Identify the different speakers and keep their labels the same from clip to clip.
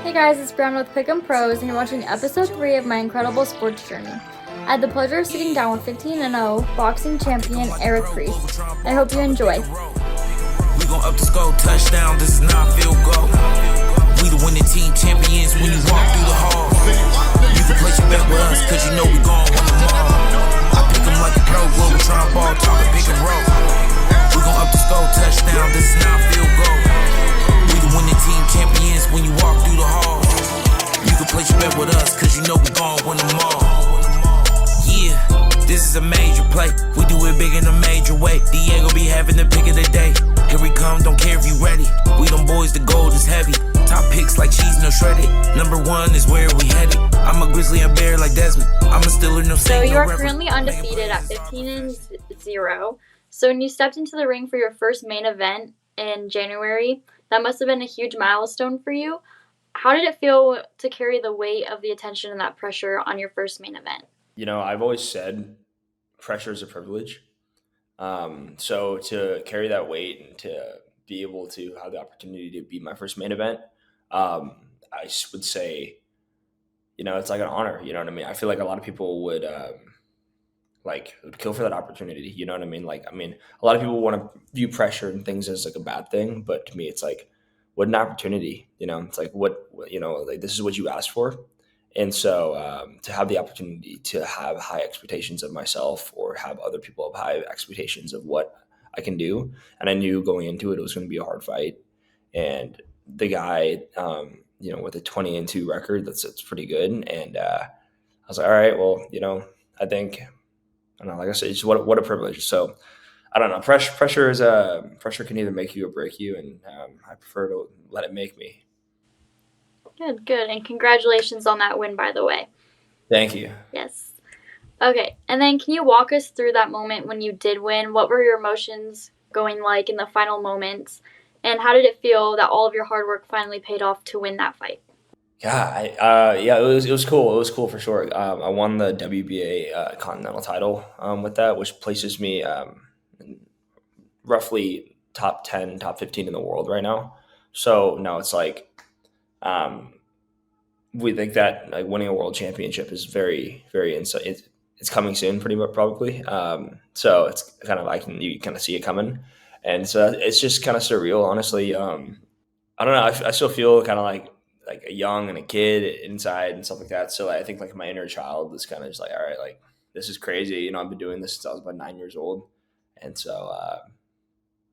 Speaker 1: Hey guys, it's Bryanna with Pick'em Pros, and you're watching episode 3 of my incredible sports journey. I had the pleasure of sitting down with 15-0 boxing champion Eric Priest. I hope you enjoy.
Speaker 2: We gon' up the score, touchdown, this is not field goal. We the winning team champions when you walk through the hall. You can place your bet with us, cause you know we gon' win them all. I pick them like a pro, global trying ball, talking pick and roll. We gon' up the score, touchdown, this is not field goal. We the winning team champions when you walk through the hall. You can place your bet with us, cause you know we gon' win them all. Yeah, this is a major play. We do it big in a major way. Diego be having the pick of the day. Here we come, don't care if you ready. We them boys, the gold is heavy. Top picks like cheese, no shredded. Number one is where we headed. I'm a grizzly and bear like Desmond. I'm a Steeler, no
Speaker 1: So
Speaker 2: saint,
Speaker 1: you
Speaker 2: no
Speaker 1: are
Speaker 2: reverend.
Speaker 1: currently undefeated at 15-0. So when you stepped into the ring for your first main event in January, that must have been a huge milestone for you. How did it feel to carry the weight of the attention and that pressure on your first main event?
Speaker 3: You know, I've always said pressure is a privilege. So to carry that weight and to be able to have the opportunity to be my first main event, would say, you know, it's like an honor. You know what I mean? I feel like a lot of people would would kill for that opportunity. You know what I mean? A lot of people want to view pressure and things as like a bad thing, but to me, it's like, what an opportunity. You know, it's like this is what you asked for. And so to have the opportunity to have high expectations of myself or have other people have high expectations of what I can do. And I knew going into it was going to be a hard fight. And the guy, with a 20-2 record, that's pretty good. And I was like, all right, well, I think, I don't know, like I said, just what a privilege. So I don't know. Pressure can either make you or break you. And I prefer to let it make me.
Speaker 1: Good. And congratulations on that win, by the way.
Speaker 3: Thank you.
Speaker 1: Yes. Okay. And then can you walk us through that moment when you did win? What were your emotions going like in the final moments? And how did it feel that all of your hard work finally paid off to win that fight?
Speaker 3: Yeah, it was cool. It was cool for sure. I won the WBA Continental title with that, which places me roughly top 10, top 15 in the world right now. So no, it's like we think that like winning a world championship is very, very it's coming soon, pretty much probably. So it's kind of you kind of see it coming, and so it's just kind of surreal, honestly. I don't know. I still feel kind of like a young and a kid inside and stuff like that. So I think like my inner child is kind of just like, all right, like this is crazy. You know, I've been doing this since I was about 9 years old, and so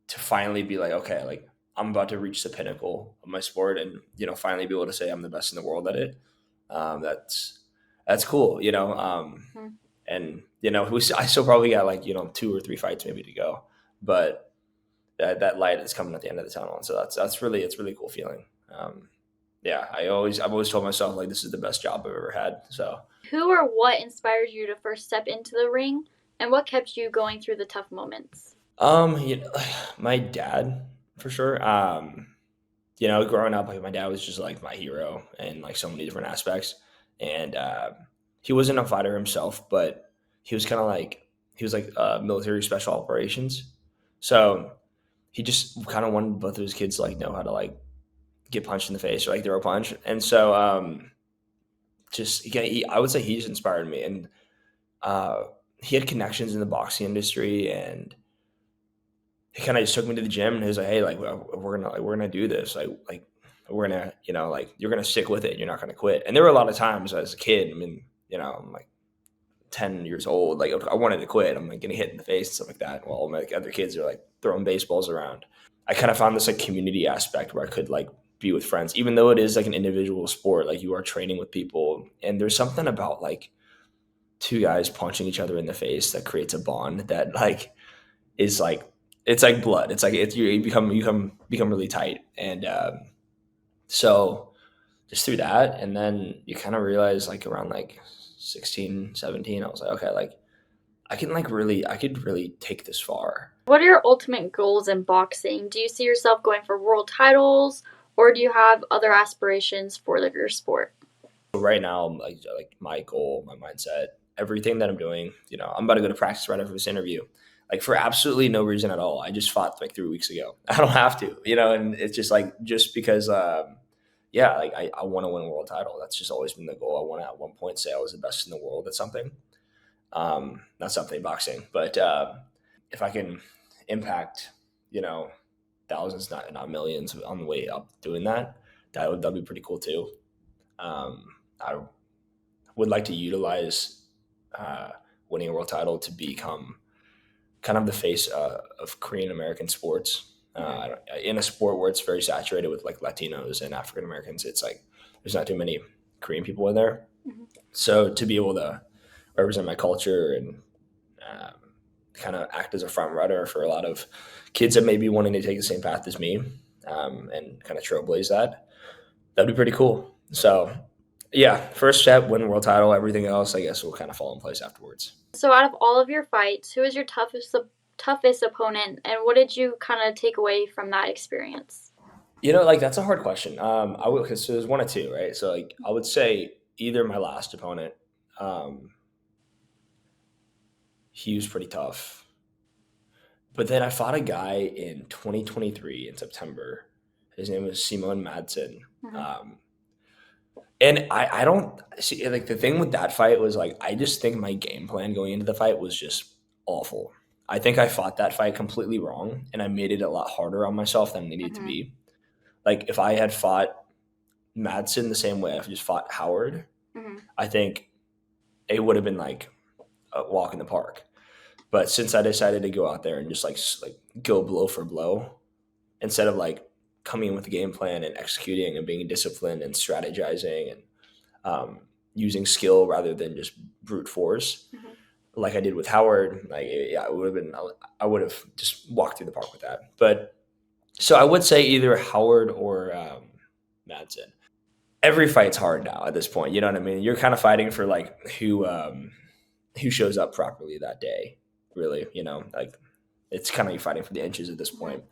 Speaker 3: to finally be like, okay, like I'm about to reach the pinnacle of my sport, and finally be able to say I'm the best in the world at it. That's cool, and I still probably got like 2 or 3 fights maybe to go, but that light is coming at the end of the tunnel, and so it's really a cool feeling. I've always told myself like this is the best job I've ever had. So
Speaker 1: who or what inspired you to first step into the ring, and what kept you going through the tough moments?
Speaker 3: My dad for sure. Growing up, like my dad was just like my hero in like so many different aspects, and he wasn't a fighter himself, but he was military special operations, so he just kind of wanted both of his kids to like know how to like get punched in the face or like throw a punch, and so I would say he just inspired me, and he had connections in the boxing industry, and he kind of just took me to the gym, and he was like, hey, like we're gonna do this, like we're gonna you're gonna stick with it, you're not gonna quit. And there were a lot of times as a kid, I mean, I'm like 10 years old, like I wanted to quit, I'm like getting hit in the face and stuff like that, while my other kids are like throwing baseballs around. I kind of found this like community aspect where I could like be with friends, even though it is like an individual sport, like you are training with people, and there's something about like two guys punching each other in the face that creates a bond that like is like, it's like blood. It's like you become really tight, and so just through that, and then you kind of realize like around like 16, 17, I was like, okay, like I could really take this far.
Speaker 1: What are your ultimate goals in boxing? Do you see yourself going for world titles, or do you have other aspirations for your sport?
Speaker 3: Right now, like my goal, my mindset, everything that I'm doing, I'm about to go to practice right after this interview. Like for absolutely no reason at all. I just fought like 3 weeks ago. I don't have to, and it's just like, just because, yeah, like I want to win a world title. That's just always been the goal. I want to at one point say I was the best in the world at something. Not something boxing, but if I can impact, you know, thousands, not millions on the way up doing that, that'd be pretty cool too. I would like to utilize winning a world title to become kind of the face of Korean American sports. In a sport where it's very saturated with like Latinos and African Americans, it's like there's not too many Korean people in there.
Speaker 1: Mhm.
Speaker 3: So to be able to represent my culture and um, kind of act as a front runner for a lot of kids that may be wanting to take the same path as me, and kind of trailblaze that'd be pretty cool. So yeah, first step, win world title. Everything else, I guess, will kind of fall in place afterwards.
Speaker 1: So out of all of your fights, who is your toughest opponent, and what did you kind of take away from that experience?
Speaker 3: Like that's a hard question. I would because there's one or two, right? So like I would say either my last opponent, um, he was pretty tough, but then I fought a guy in 2023 in September. His name was Simon Madsen.
Speaker 1: Mhm.
Speaker 3: And I don't see like the thing with that fight was like I just think my game plan going into the fight was just awful. I think I fought that fight completely wrong and I made it a lot harder on myself than it needed to
Speaker 1: Mhm.
Speaker 3: be. Like if I had fought Madsen the same way I just fought Howard,
Speaker 1: Mhm.
Speaker 3: I think it would have been like a walk in the park. But since I decided to go out there and just like go blow for blow instead of like coming in with a game plan and executing and being disciplined and strategizing and using skill rather than just brute force,
Speaker 1: Mhm.
Speaker 3: like I did with Howard. Like, yeah, it would have been. I would have just walked through the park with that. But so I would say either Howard or Madsen. Every fight's hard now at this point. You know what I mean? You're kind of fighting for like who shows up properly that day. Really, like it's kind of you fighting for the inches at this
Speaker 1: Mhm.
Speaker 3: point.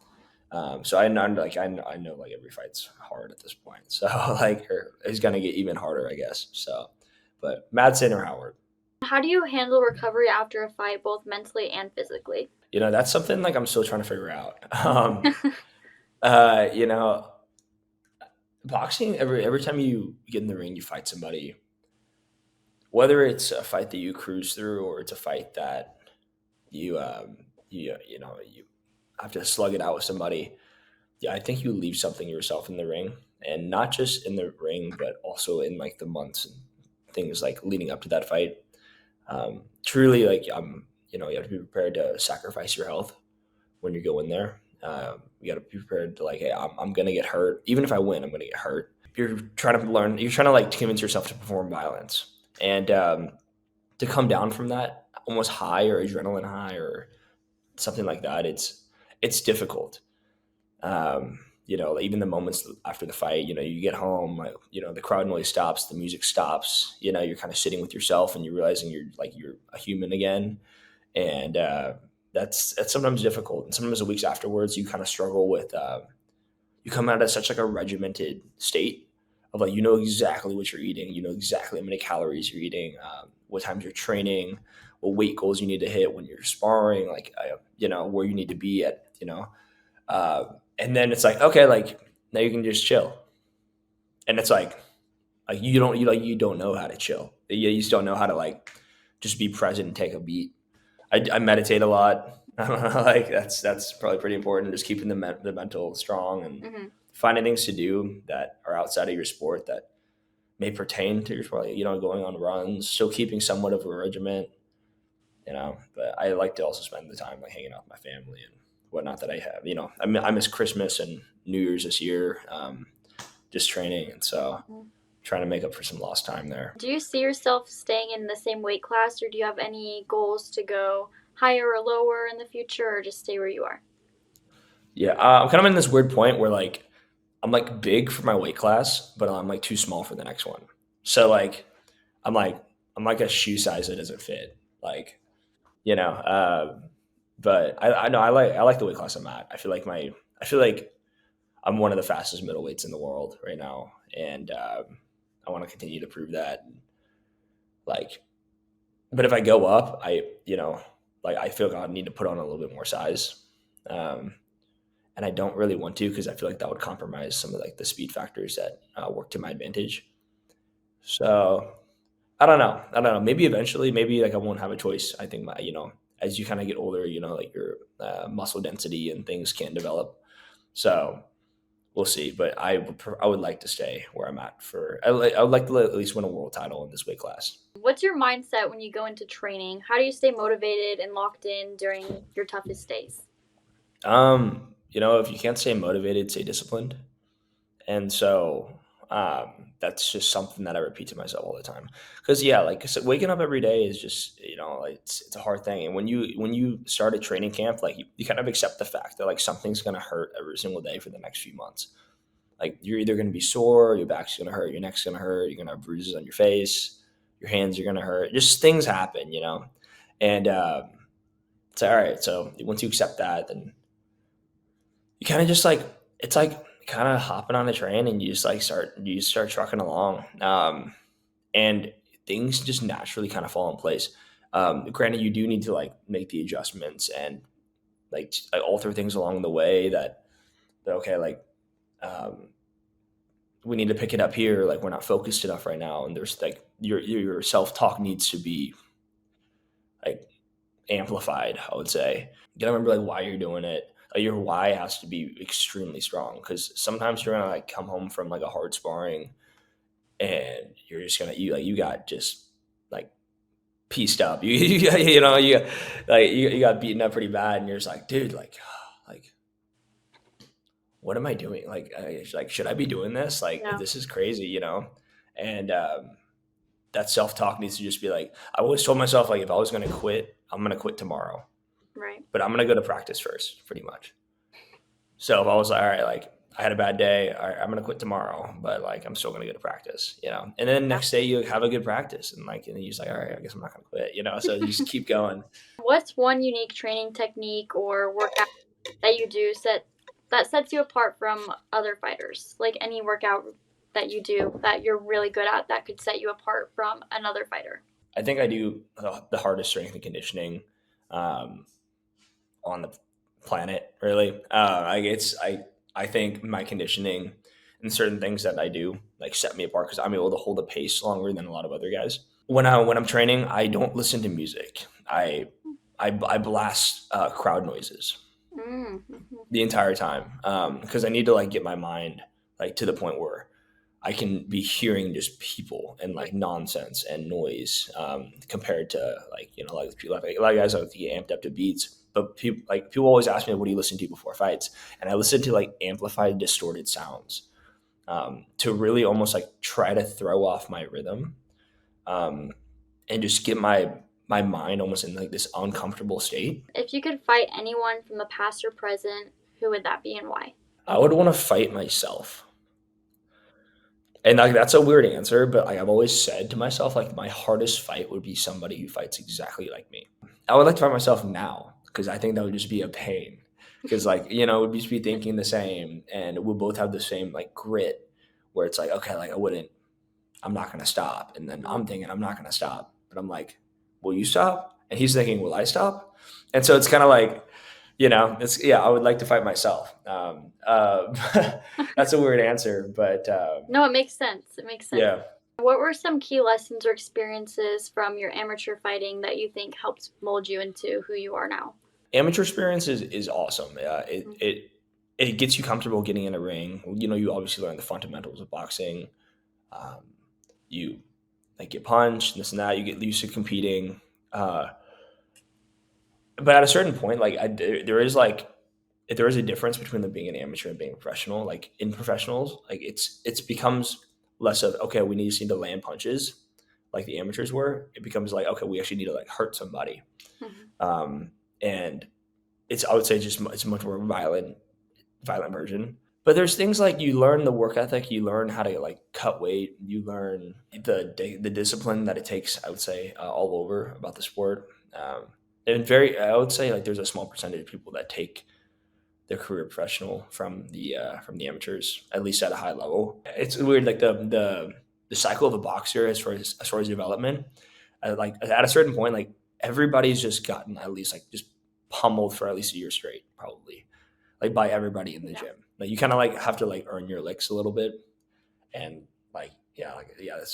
Speaker 3: So I know like every fight's hard at this point. So like it's gonna get even harder, I guess. So, but Madsen or Howard,
Speaker 1: How do you handle recovery after a fight, both mentally and physically?
Speaker 3: that's something like I'm still trying to figure out. Uh, you know, boxing every time you get in the ring, you fight somebody. Whether it's a fight that you cruise through or it's a fight that you you have to slug it out with somebody. Yeah, I think you leave something yourself in the ring, and not just in the ring, but also in like the months and things like leading up to that fight. Truly, like you have to be prepared to sacrifice your health when you go in there. You got to be prepared to like, hey, I'm gonna get hurt. Even if I win, I'm gonna get hurt. You're trying to learn. You're trying to like convince yourself to perform violence, and to come down from that almost high or adrenaline high or something like that. It's difficult. Even the moments after the fight, you get home, like, the crowd noise stops, the music stops, you're kind of sitting with yourself and you're realizing you're a human again. And that's sometimes difficult. And sometimes the weeks afterwards, you kind of struggle with, you come out of such like a regimented state of like, exactly what you're eating, exactly how many calories you're eating, what times you're training, what weight goals you need to hit when you're sparring, like, where you need to be at, uh, and then it's like, okay, like now you can just chill. And it's like you don't know how to chill. You just don't know how to like just be present and take a beat. I meditate a lot. I don't know, like that's probably pretty important. Just keeping the mental strong and
Speaker 1: Mhm.
Speaker 3: finding things to do that are outside of your sport that may pertain to your sport. Like, going on runs, still keeping somewhat of a regiment. But I like to also spend the time like hanging out with my family and whatnot that I have. I miss Christmas and New Year's this year, just training, and so
Speaker 1: Mhm.
Speaker 3: trying to make up for some lost time there.
Speaker 1: Do you see yourself staying in the same weight class, or do you have any goals to go higher or lower in the future, or just stay where you are?
Speaker 3: Yeah, I'm kind of in this weird point where like I'm like big for my weight class, but I'm like too small for the next one. So like I'm like I'm like a shoe size that doesn't fit. Like you know, but I know I like the weight class I'm at. I feel like I'm one of the fastest middleweights in the world right now, and I want to continue to prove that. Like, but if I go up, like I feel like I need to put on a little bit more size, um, and I don't really want to because I feel like that would compromise some of like the speed factors that work to my advantage. So I don't know. I don't know. Maybe eventually, maybe like I won't have a choice. I think as you kind of get older, like your muscle density and things can't develop. So we'll see. But I would like to stay where I'm at I would like to at least win a world title in this weight class.
Speaker 1: What's your mindset when you go into training? How do you stay motivated and locked in during your toughest days?
Speaker 3: If you can't stay motivated, stay disciplined. And so that's just something that I repeat to myself all the time. Because yeah, like I said, waking up every day is just it's a hard thing. And when you start a training camp, like you kind of accept the fact that like something's gonna hurt every single day for the next few months. Like you're either gonna be sore, your back's gonna hurt, your neck's gonna hurt, you're gonna have bruises on your face, your hands are gonna hurt. Just things happen. And it's all right. So once you accept that, then you kind of just like it's like kind of hopping on a train and you just start trucking along, and things just naturally kind of fall in place. Granted, you do need to like make the adjustments and like alter things along the way that okay, like um, we need to pick it up here, like we're not focused enough right now, and there's like your self-talk needs to be like amplified, I would say. You gotta remember like why you're doing it. Like your why has to be extremely strong because sometimes you're gonna like come home from like a hard sparring and you're just gonna you got just like pieced up. You got beaten up pretty bad and you're just like, dude, like what am I doing? Like should I be doing this? Like
Speaker 1: Yeah.
Speaker 3: this is crazy. And that self talk needs to just be like I always told myself like if I was gonna quit, I'm gonna quit tomorrow.
Speaker 1: Right.
Speaker 3: But I'm gonna go to practice first, pretty much. So if I was like, all right, like I had a bad day, all right, I'm gonna quit tomorrow, but like I'm still gonna go to practice. And then next day you have a good practice, and then you're just like, all right, I guess I'm not gonna quit. So you just keep going.
Speaker 1: What's one unique training technique or workout that you do that sets you apart from other fighters? Like any workout that you do that you're really good at that could set you apart from another fighter?
Speaker 3: I think I do the hardest strength and conditioning on the planet, really. I think my conditioning and certain things that I do like set me apart because I'm able to hold a pace longer than a lot of other guys. When I'm training, I don't listen to music. I blast crowd noises
Speaker 1: Mm-hmm.
Speaker 3: the entire time because I need to like get my mind like to the point where I can be hearing just people and like nonsense and noise compared to like people like a lot of guys like to get amped up to beats. But people always ask me, what do you listen to before fights? And I listen to like amplified, distorted sounds to really almost like try to throw off my rhythm and just get my mind almost in like this uncomfortable state.
Speaker 1: If you could fight anyone from the past or present, who would that be and why?
Speaker 3: I would want to fight myself. And like that's a weird answer, but like I've always said to myself, like my hardest fight would be somebody who fights exactly like me. I would like to fight myself now because I think that would just be a pain. Because we'd just be thinking the same, and we'll both have the same like grit, where it's like, okay, like I'm not gonna stop, and then I'm thinking I'm not gonna stop, but I'm like, will you stop? And he's thinking, will I stop? And so it's kind of like, I would like to fight myself. That's a weird answer, but
Speaker 1: No, it makes sense. It makes sense.
Speaker 3: yeah.
Speaker 1: What were some key lessons or experiences from your amateur fighting that you think helped mold you into who you are now?
Speaker 3: Amateur experience is awesome. It gets you comfortable getting in a ring. You obviously learn the fundamentals of boxing. You like get punched, this and that. You get used to competing. But at a certain point, like there is a difference between being an amateur and being a professional. Like in professionals, like it's becomes less of okay, we just need to land punches, like the amateurs were. It becomes like okay, we actually need to like hurt somebody, and I would say it's a much more violent version. But there's things like you learn the work ethic, you learn how to like cut weight, you learn the discipline that it takes. I would say all over about the sport. I would say like there's a small percentage of people that take their career professional from the amateurs, at least at a high level. It's weird, like the cycle of a boxer as far as development. Like at a certain point, like everybody's just gotten at least like just pummeled for at least a year straight, probably. like by everybody in the
Speaker 1: Yeah.
Speaker 3: gym. Like you kind of like have to like earn your licks a little bit, and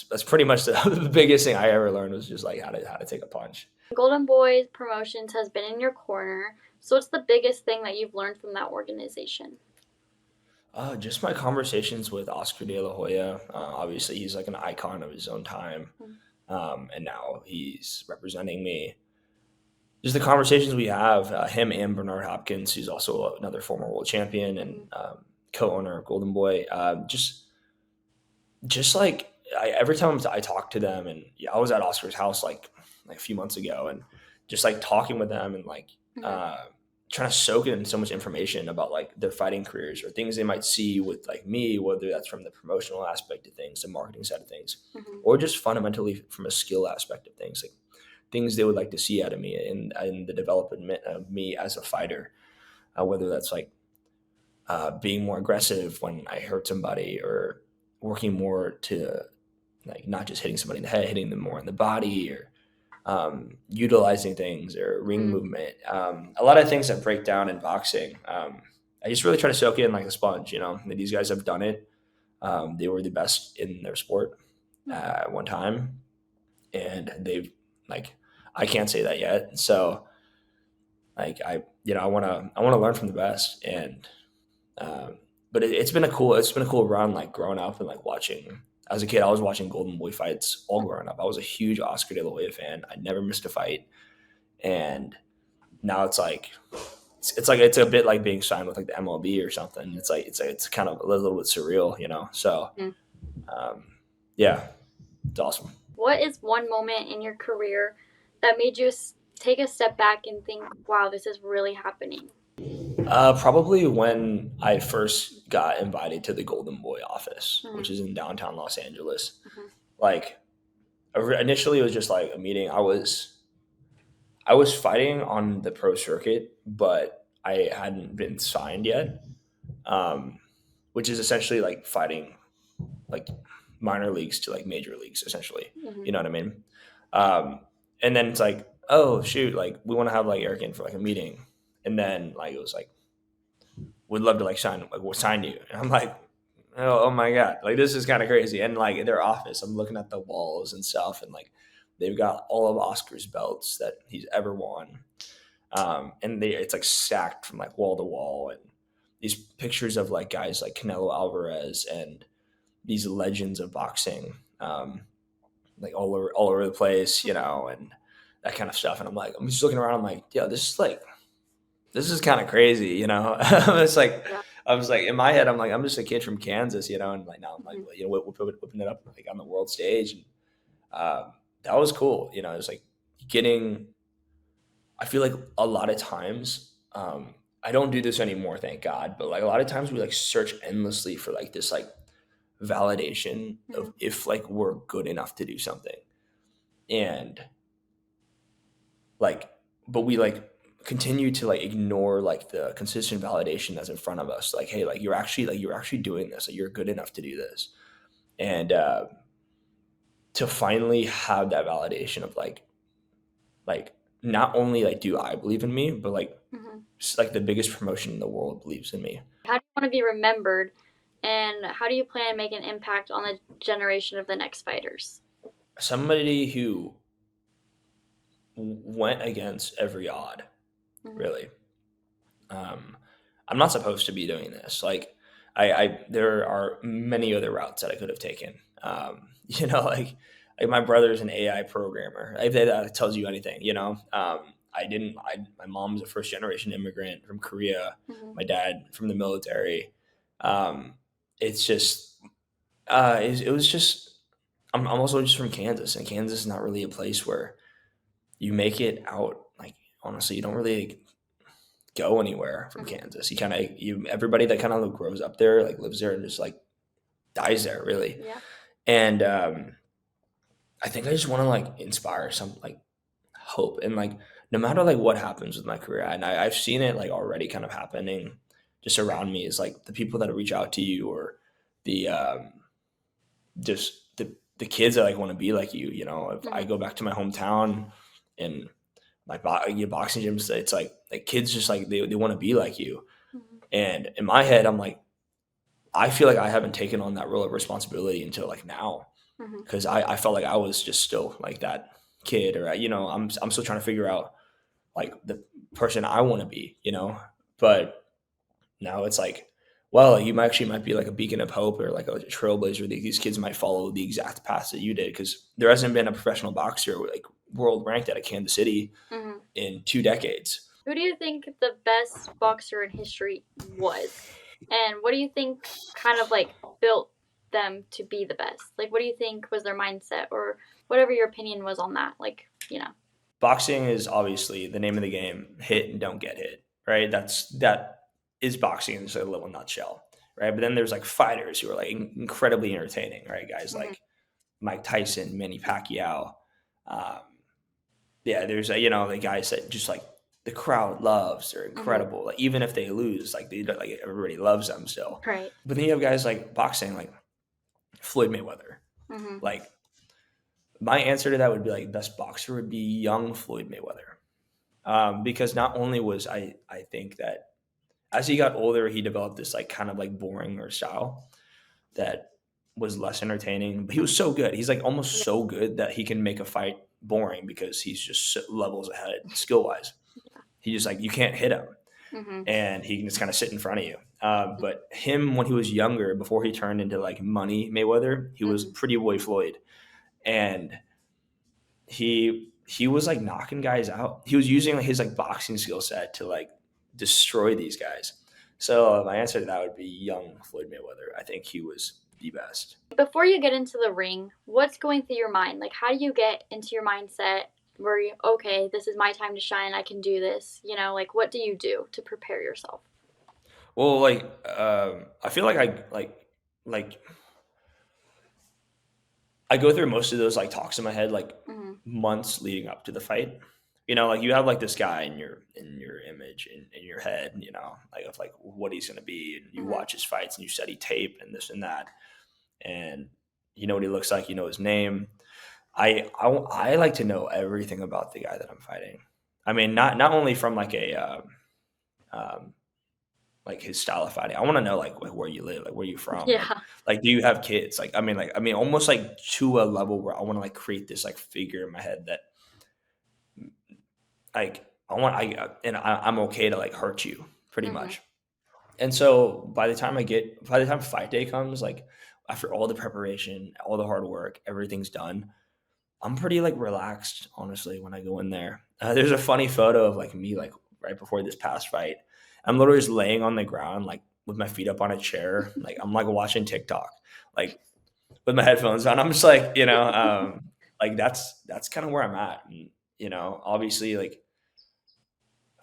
Speaker 3: that's pretty much the biggest thing I ever learned was just like how to take a punch.
Speaker 1: Golden Boys Promotions has been in your corner. So what's the biggest thing that you've learned from that organization?
Speaker 3: Just my conversations with Oscar De La Hoya. Obviously, he's like an icon of his own time, and now he's representing me. Just the conversations we have, him and Bernard Hopkins, who's also another former world champion and co-owner of Golden Boy. Just like every time I talk to them, and I was at Oscar's house like a few months ago, and just like talking with them and like trying to soak in so much information about like their fighting careers or things they might see with like me, whether that's from the promotional aspect of things, the marketing side of things, or just fundamentally from a skill aspect of things, like things they would like to see out of me in the development of me as a fighter, whether that's like being more aggressive when I hurt somebody or working more to like not just hitting somebody in the head, hitting them more in the body or utilizing things or ring movement. A lot of things that break down in boxing. I just really try to soak in like a sponge, these guys have done it. They were the best in their sport at one time, and they've like, I can't say that yet. So like, I want to learn from the best. And, but it's been a cool run, like growing up and like watching. As a kid, I was watching Golden Boy fights all growing up. I was a huge Oscar De La Hoya fan. I never missed a fight. And now it's a bit like being signed with like the MLB or something. It's kind of a little bit surreal, So, yeah, it's awesome.
Speaker 1: What is one moment in your career that made you take a step back and think, wow, this is really happening?
Speaker 3: Probably when I first got invited to the Golden Boy office, which is in downtown Los Angeles. Like initially it was just like a meeting. I was fighting on the pro circuit, but I hadn't been signed yet, which is essentially like fighting like minor leagues to like major leagues, essentially. You know what I mean? And then it's like, oh shoot, like we want to have like Eric in for like a meeting. And then like it was like, we'd love to like sign you. And I'm like, oh my God, like this is kind of crazy. And like in their office, I'm looking at the walls and stuff, and like they've got all of Oscar's belts that he's ever won. And it's like stacked from like wall to wall, and these pictures of like guys like Canelo Alvarez and these legends of boxing, like all over the place, and that kind of stuff. And I'm just looking around. I'm like, yo, this is kind of crazy, It's like,
Speaker 1: Yeah.
Speaker 3: I was like, in my head, I'm like, I'm just a kid from Kansas, and like now I'm like, whipping it up like on the world stage, and that was cool, It's like I feel like a lot of times, I don't do this anymore, thank God, but like a lot of times we like search endlessly for like this like validation of if like we're good enough to do something, and like, but we like continue to like ignore like the consistent validation that's in front of us, like, hey, like you're actually doing this, like you're good enough to do this. And to finally have that validation of like not only like do I believe in me, but like like the biggest promotion in the world believes in me.
Speaker 1: How do you want to be remembered, and how do you plan to make an impact on the generation of the next fighters?
Speaker 3: Somebody who went against every odd, really. I'm not supposed to be doing this. Like there are many other routes that I could have taken. Like my brother's an AI programmer. If that tells you anything, my mom's a first generation immigrant from Korea. My dad from the military. It's just, it was just, I'm also just from Kansas, and Kansas is not really a place where you make it out. Like, honestly, you don't really go anywhere from Kansas. Everybody that kind of grows up there, like lives there and just like dies there, really.
Speaker 1: Yeah.
Speaker 3: And I think I just want to like inspire some like hope, and like no matter like what happens with my career, and I've seen it like already kind of happening just around me, is like the people that reach out to you, or the just the kids that like want to be like you. If I go back to my hometown and my boxing gyms, it's like kids just like they want to be like you. And in my head, I'm like, I feel like I haven't taken on that role of responsibility until like now,
Speaker 1: Mm-hmm.
Speaker 3: because I felt like I was just still like that kid, or I'm still trying to figure out like the person I want to be, but now it's like, well, you might be like a beacon of hope or like a trailblazer. These kids might follow the exact path that you did, because there hasn't been a professional boxer like world ranked out of Kansas City
Speaker 1: Mm-hmm.
Speaker 3: in 2 decades.
Speaker 1: Who do you think the best boxer in history was? And what do you think kind of like built them to be the best? Like, what do you think was their mindset, or whatever your opinion was on that? Like,
Speaker 3: Boxing is obviously the name of the game: hit and don't get hit, right? That is boxing in just a little nutshell, right? But then there's like fighters who are like incredibly entertaining, right? Guys
Speaker 1: Mm-hmm.
Speaker 3: like Mike Tyson, Manny Pacquiao. Um, yeah, there's the guys that just like the crowd loves. They're
Speaker 1: Mm-hmm.
Speaker 3: incredible. Like even if they lose, like everybody loves them still.
Speaker 1: Right.
Speaker 3: But then you have guys like boxing, like Floyd Mayweather.
Speaker 1: Mm-hmm.
Speaker 3: Like my answer to that would be like best boxer would be young Floyd Mayweather. Because not only was I think that as he got older, he developed this like kind of like boring or style that was less entertaining, but he was so good. He's like almost
Speaker 1: Yeah.
Speaker 3: so good that he can make a fight boring because he's just levels ahead skill wise. He just like, you can't hit him,
Speaker 1: Mm-hmm.
Speaker 3: and he can just kind of sit in front of you. But him when he was younger, before he turned into like Money Mayweather, he was
Speaker 1: Mm-hmm.
Speaker 3: Pretty Boy Floyd, and he was like knocking guys out. He was using like his like boxing skill set to like destroy these guys. So my answer to that would be young Floyd Mayweather. I think he was the best.
Speaker 1: Before you get into the ring, what's going through your mind? Like, how do you get into your mindset where you, okay, this is my time to shine, I can do this? Like, what do you do to prepare yourself?
Speaker 3: Well, like I feel like like I go through most of those like talks in my head like
Speaker 1: Mm-hmm.
Speaker 3: months leading up to the fight. Like you have like this guy in your image in your head, like of like what he's gonna be, and you
Speaker 1: Mm-hmm.
Speaker 3: watch his fights and you study tape and this and that, and you know what he looks like, you know his name. I like to know everything about the guy that I'm fighting. I mean, not only from like a um, like his style of fighting. I want to know like where you live, like where you from,
Speaker 1: Yeah.
Speaker 3: like do you have kids? Like almost like to a level where I want to like create this like figure in my head that like I'm okay to like hurt you pretty
Speaker 1: Mm-hmm.
Speaker 3: much. And so by the time fight day comes, like after all the preparation, all the hard work, everything's done, I'm pretty like relaxed, honestly, when I go in there. There's a funny photo of like me, like right before this past fight. I'm literally just laying on the ground, like with my feet up on a chair. Like I'm like watching TikTok, like with my headphones on. I'm just like, like that's kind of where I'm at. And, obviously like,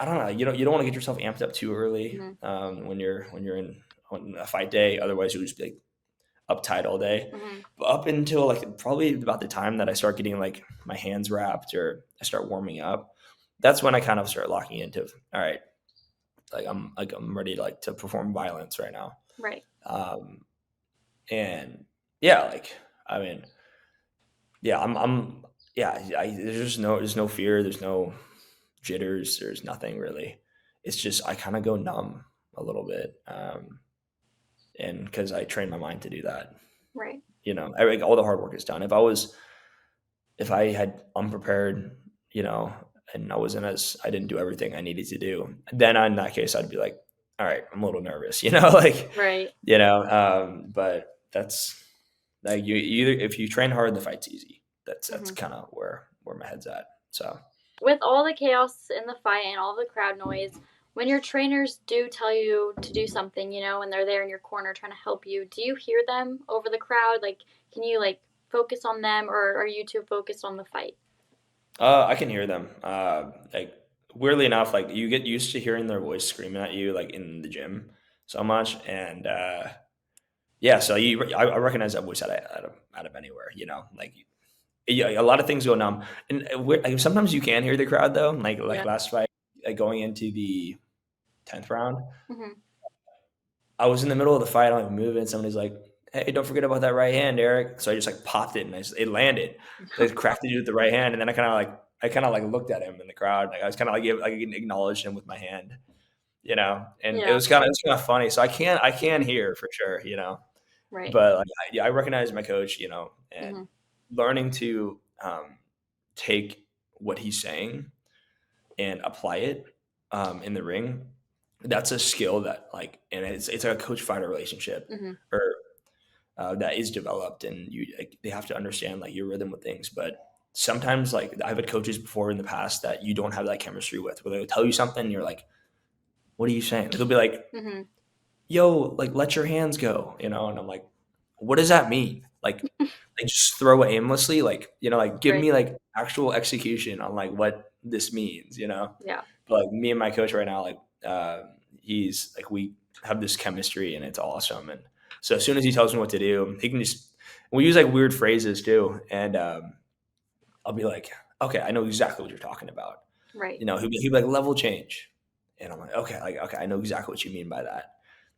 Speaker 3: I don't know, you don't want to get yourself amped up too early,
Speaker 1: Mm-hmm.
Speaker 3: when you're in on a fight day. Otherwise you'll just be like uptight all day.
Speaker 1: Mm-hmm.
Speaker 3: But up until like probably about the time that I start getting like my hands wrapped or I start warming up, that's when I kind of start locking into, all right, I'm ready to like to perform violence right now.
Speaker 1: Right.
Speaker 3: Um, and yeah, like I mean, yeah, I'm yeah, there's no fear, there's no jitters, there's nothing really. It's just I kind of go numb a little bit, and because I train my mind to do that.
Speaker 1: Right.
Speaker 3: Like all the hard work is done. If I had unprepared, and I didn't do everything I needed to do, then in that case I'd be like, all right, I'm a little nervous, like,
Speaker 1: Right.
Speaker 3: but that's like you either if you train hard, the fight's easy. That's
Speaker 1: Mm-hmm.
Speaker 3: kind of where my head's at. So
Speaker 1: With all the chaos in the fight and all the crowd noise, when your trainers do tell you to do something, when they're there in your corner trying to help you, do you hear them over the crowd? Like, can you like focus on them, or are you too focused on the fight?
Speaker 3: I can hear them. Like weirdly enough, like you get used to hearing their voice screaming at you, like in the gym, so much, and yeah, so I recognize that voice out of anywhere. Like yeah, a lot of things go numb, and like, sometimes you can hear the crowd though. Like
Speaker 1: Yeah.
Speaker 3: last fight, like going into the 10th round,
Speaker 1: Mm-hmm.
Speaker 3: I was in the middle of the fight, I'm like moving, somebody's like, "Hey, don't forget about that right hand, Eric." So I just like popped it, and it landed. So I crafted it with the right hand, and then I kind of like looked at him in the crowd, like I was kind of like acknowledged him with my hand, and
Speaker 1: Yeah.
Speaker 3: it was kind of funny. So I can hear for sure,
Speaker 1: Right.
Speaker 3: but like I recognize my coach, and
Speaker 1: Hmm.
Speaker 3: learning to take what he's saying and apply it in the ring. That's a skill that like, and it's a coach fighter relationship,
Speaker 1: Hmm.
Speaker 3: or that is developed, and they have to understand like your rhythm with things. But sometimes like I've had coaches before in the past that you don't have that chemistry with, where they'll tell you something and you're like, what are you saying? They'll be like,
Speaker 1: Hmm.
Speaker 3: yo, like let your hands go, and I'm like, what does that mean? Like just throw it aimlessly, like, like give
Speaker 1: Right.
Speaker 3: me like actual execution on like what this means.
Speaker 1: Yeah.
Speaker 3: But like me and my coach right now, like he's like we have this chemistry and it's awesome. And so as soon as he tells me what to do, he can just we use like weird phrases too, and I'll be like, okay, I know exactly what you're talking about.
Speaker 1: Right.
Speaker 3: He'd be like level change, and I'm like, okay, I know exactly what you mean by that.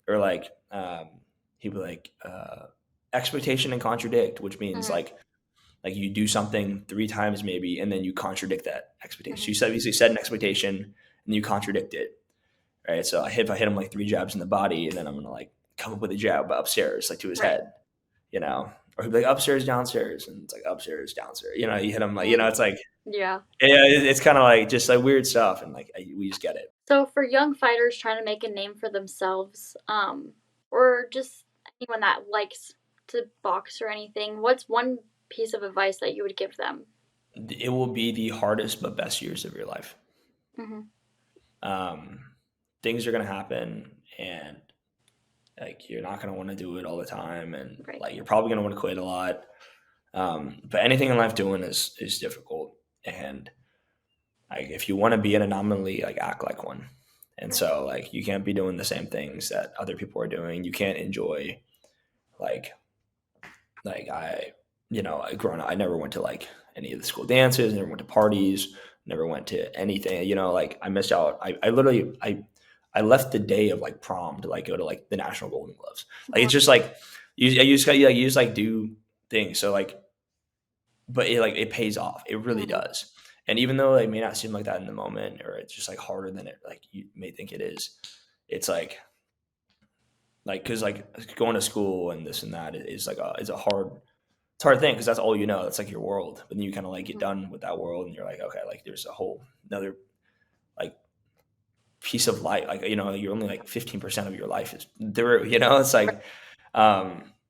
Speaker 3: Or like he'd be like expectation and contradict, which means
Speaker 1: Hmm.
Speaker 3: like you do something three times maybe, and then you contradict that expectation. So
Speaker 1: Hmm.
Speaker 3: you set an expectation and you contradict it, right? So if I hit him like three jabs in the body, and then I'm gonna like come up with a jab upstairs, like to his
Speaker 1: Right.
Speaker 3: head, or he'd be like upstairs, downstairs, and it's like upstairs, downstairs. You hit him like
Speaker 1: Mm.
Speaker 3: it's like
Speaker 1: Yeah.
Speaker 3: yeah, it's kind of like just like weird stuff, and like we just get it.
Speaker 1: So for young fighters trying to make a name for themselves, or just anyone that likes to box or anything, what's one piece of advice that you would give them?
Speaker 3: It will be the hardest but best years of your life.
Speaker 1: Hmm.
Speaker 3: Um, Things are gonna happen, and like you're not gonna want to do it all the time, and
Speaker 1: Right.
Speaker 3: like you're probably gonna want to quit a lot. But anything in life doing is difficult, and like if you want to be an anomaly, like act like one. And
Speaker 1: Right.
Speaker 3: so like you can't be doing the same things that other people are doing. You can't enjoy like I I growing up, I never went to like any of the school dances, never went to parties, never went to anything. Like I missed out. I literally I left the day of like prom to like go to like the National Golden Gloves. Like
Speaker 1: Oh,
Speaker 3: it's just like you just got you just like do things. So like, but it pays off. It really
Speaker 1: mhm.
Speaker 3: does. And even though it may not seem like that in the moment, or it's just like harder than it like you may think it is, it's like because like going to school and this and that is like is a hard it's a hard thing, because that's all you know. That's like your world. But then you kind of like get
Speaker 1: Mhm.
Speaker 3: done with that world, and you're like, okay, like there's a whole another like piece of life. Like you're only like 15% of your life is there. It's
Speaker 1: Right.
Speaker 3: like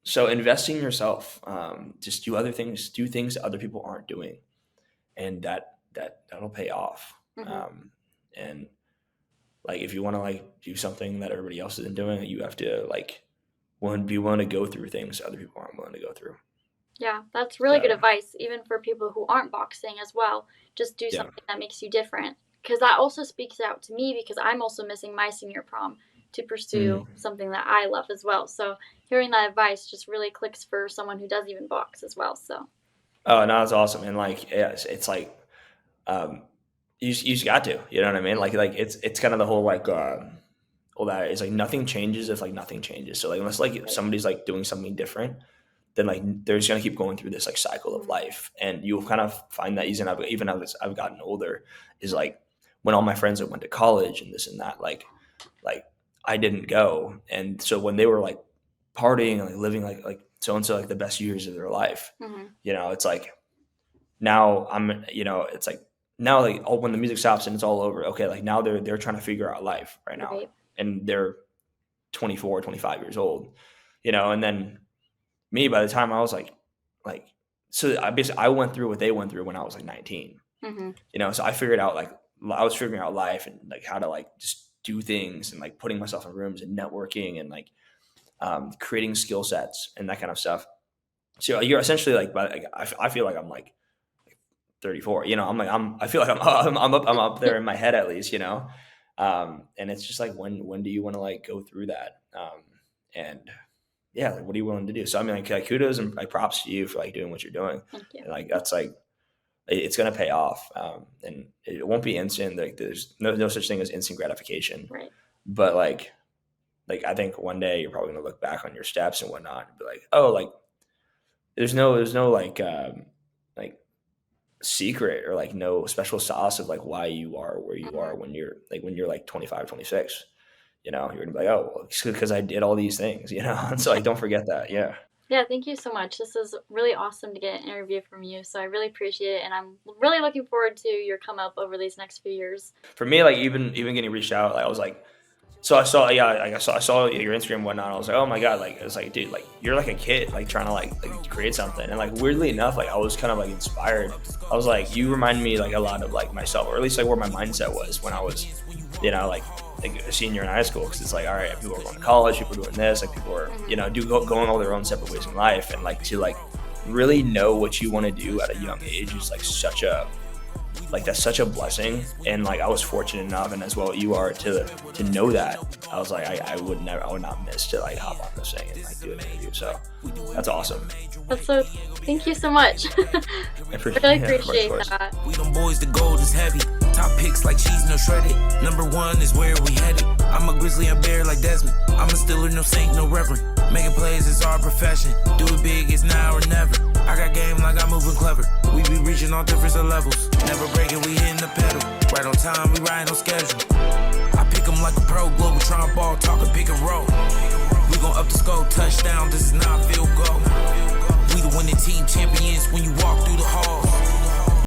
Speaker 3: so investing in yourself. Just do other things, do things that other people aren't doing, and that'll pay off.
Speaker 1: Mhm.
Speaker 3: And like if you want to like do something that everybody else isn't doing, you have to like be willing to go through things other people aren't willing to go through.
Speaker 1: Yeah, that's really good
Speaker 3: So
Speaker 1: advice, even for people who aren't boxing as well. Just do
Speaker 3: yeah.
Speaker 1: something that makes you different. Because that also speaks out to me because I'm also missing my senior prom to pursue
Speaker 3: Mhm.
Speaker 1: something that I love as well. So hearing that advice just really clicks for someone who doesn't even box as well. So,
Speaker 3: Oh, no, it's awesome, and like, yeah, it's like, um, you just got to, you know what I mean? Like, it's kind of the whole like, all that is like nothing changes if like nothing changes. So like unless like
Speaker 1: right.
Speaker 3: somebody's like doing something different, then like they're just gonna keep going through this like cycle of
Speaker 1: Mhm.
Speaker 3: life, and you'll kind of find that even as I've gotten older, is like when all my friends that went to college and this and that, like I didn't go, and so when they were like partying and like living like so and so like the best years of their life,
Speaker 1: Mhm.
Speaker 3: it's like now it's like now like oh, when the music stops and it's all over, okay, like now they're trying to figure out life right now,
Speaker 1: Right.
Speaker 3: and they're 24, 25 years old, and then me, by the time I was like so I went through what they went through when I was like 19,
Speaker 1: Mhm.
Speaker 3: so I figured out like I was figuring out life and like how to like just do things, and like putting myself in rooms and networking, and like creating skill sets and that kind of stuff. So you're essentially like, I feel like I'm like 34. I feel like I'm up there in my head at least. And it's just like when do you want to like go through that? And yeah, like what are you willing to do? So I mean, like kudos and like props to you for like doing what you're doing.
Speaker 1: Thank you.
Speaker 3: And like that's like it's gonna pay off, and it won't be instant. Like there's no such thing as instant gratification,
Speaker 1: Right.
Speaker 3: but like I think one day you're probably gonna look back on your steps and whatnot and be like, oh, like there's no like secret or like no special sauce of like why you are where you are
Speaker 1: Mhm.
Speaker 3: when you're like 25, 26. you're gonna be like, oh, well, it's because I did all these things, And so like, don't forget that. Yeah.
Speaker 1: Yeah, thank you so much. This is really awesome to get an interview from you. So I really appreciate it, and I'm really looking forward to your come up over these next few years.
Speaker 3: For me, like even getting reached out, like I was like, so I saw, I saw your Instagram and whatnot. I was like, oh my god, like it's like, dude, like you're like a kid, like trying to like create something, and like weirdly enough, like I was kind of like inspired. I was like, you remind me like a lot of like myself, or at least like where my mindset was when I was, like a senior in high school, because it's like, all right, people are going to college, people are doing this, like people are going all their own separate ways in life, and like to like really know what you want to do at a young age is like that's such a blessing. And like I was fortunate enough, and as well you are, to know that. I was like, I would not miss to like hop on this thing and like do an interview. So that's awesome.
Speaker 1: Thank you so much.
Speaker 3: I
Speaker 1: really appreciate that.
Speaker 2: We them boys, the gold is heavy. Top picks like cheese, no shredded. Number one is where we headed. I'm a grizzly and bear like Desmond. I'm a Steeler, no saint, no reverend. Making plays is our profession. Do it big, it's now or never. I got game like I'm moving clever. We be reaching all different levels. Never breaking, we hitting the pedal. Right on time, we riding on schedule. I pick them like a pro, global tron ball, talking pick and roll. We gon' up the score, touchdown, this is not field goal.